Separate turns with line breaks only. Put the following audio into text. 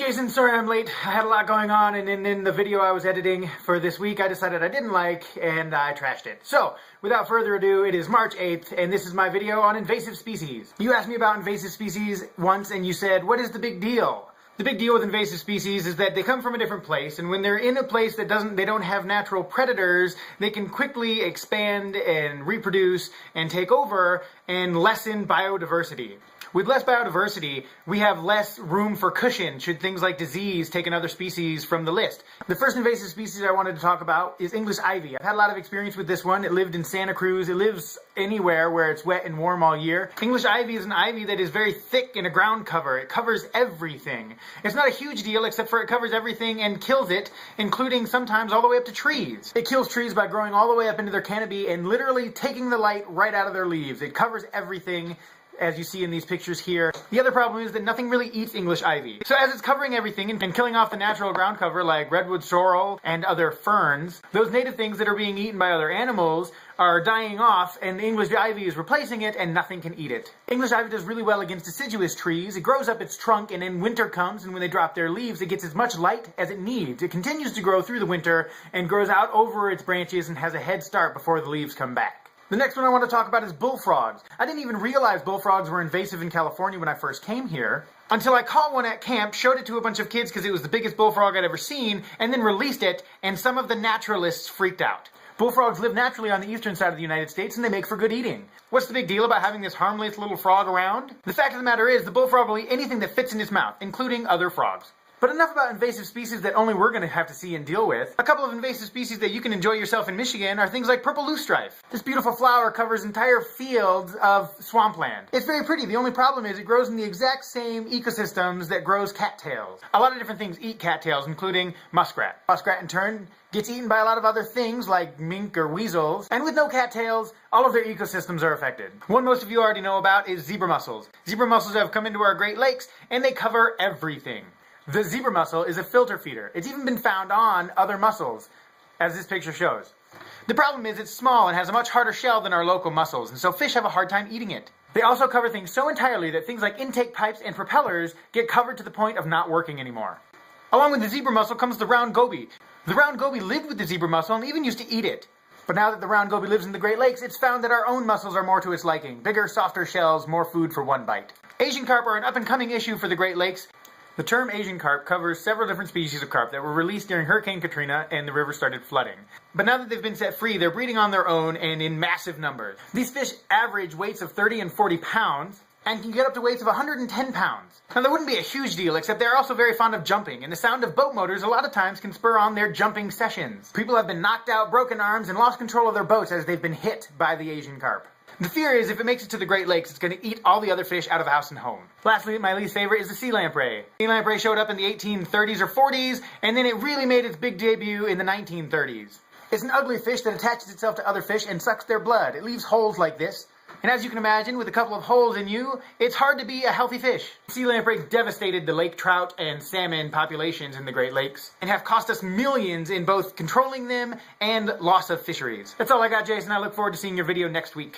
Jason, sorry I'm late. I had a lot going on, and in the video I was editing for this week, I decided I didn't like, and I trashed it. So, without further ado, it is March 8th, and this is my video on invasive species. You asked me about invasive species once, and you said, what is the big deal? The big deal with invasive species is that they come from a different place, and when they're in a place that they don't have natural predators, they can quickly expand and reproduce and take over and lessen biodiversity. With less biodiversity, we have less room for cushion should things like disease take another species from the list. The first invasive species I wanted to talk about is English ivy. I've had a lot of experience with this one. It lived in Santa Cruz. It lives anywhere where it's wet and warm all year. English ivy is an ivy that is very thick in a ground cover. It covers everything. It's not a huge deal except for it covers everything and kills it, including sometimes all the way up to trees. It kills trees by growing all the way up into their canopy and literally taking the light right out of their leaves. It covers everything, as you see in these pictures here. The other problem is that nothing really eats English ivy. So as it's covering everything and killing off the natural ground cover like redwood sorrel and other ferns, those native things that are being eaten by other animals are dying off, and the English ivy is replacing it, and nothing can eat it. English ivy does really well against deciduous trees. It grows up its trunk, and then winter comes, and when they drop their leaves, it gets as much light as it needs. It continues to grow through the winter and grows out over its branches and has a head start before the leaves come back. The next one I want to talk about is bullfrogs. I didn't even realize bullfrogs were invasive in California when I first came here, until I caught one at camp, showed it to a bunch of kids because it was the biggest bullfrog I'd ever seen, and then released it, and some of the naturalists freaked out. Bullfrogs live naturally on the eastern side of the United States, and they make for good eating. What's the big deal about having this harmless little frog around? The fact of the matter is, the bullfrog will eat anything that fits in its mouth, including other frogs. But enough about invasive species that only we're going to have to see and deal with. A couple of invasive species that you can enjoy yourself in Michigan are things like purple loosestrife. This beautiful flower covers entire fields of swampland. It's very pretty. The only problem is it grows in the exact same ecosystems that grows cattails. A lot of different things eat cattails, including muskrat. Muskrat, in turn, gets eaten by a lot of other things like mink or weasels. And with no cattails, all of their ecosystems are affected. One most of you already know about is zebra mussels. Zebra mussels have come into our Great Lakes, and they cover everything. The zebra mussel is a filter feeder. It's even been found on other mussels, as this picture shows. The problem is it's small and has a much harder shell than our local mussels, and so fish have a hard time eating it. They also cover things so entirely that things like intake pipes and propellers get covered to the point of not working anymore. Along with the zebra mussel comes the round goby. The round goby lived with the zebra mussel and even used to eat it. But now that the round goby lives in the Great Lakes, it's found that our own mussels are more to its liking. Bigger, softer shells, more food for one bite. Asian carp are an up-and-coming issue for the Great Lakes. The term Asian carp covers several different species of carp that were released during Hurricane Katrina and the river started flooding. But now that they've been set free, they're breeding on their own and in massive numbers. These fish average weights of 30 and 40 pounds and can get up to weights of 110 pounds. Now that wouldn't be a huge deal, except they're also very fond of jumping, and the sound of boat motors a lot of times can spur on their jumping sessions. People have been knocked out, broken arms, and lost control of their boats as they've been hit by the Asian carp. The fear is if it makes it to the Great Lakes, it's going to eat all the other fish out of house and home. Lastly, my least favorite is the sea lamprey. Sea lamprey showed up in the 1830s or 40s, and then it really made its big debut in the 1930s. It's an ugly fish that attaches itself to other fish and sucks their blood. It leaves holes like this. And as you can imagine, with a couple of holes in you, it's hard to be a healthy fish. Sea lamprey devastated the lake trout and salmon populations in the Great Lakes and have cost us millions in both controlling them and loss of fisheries. That's all I got, Jason. I look forward to seeing your video next week.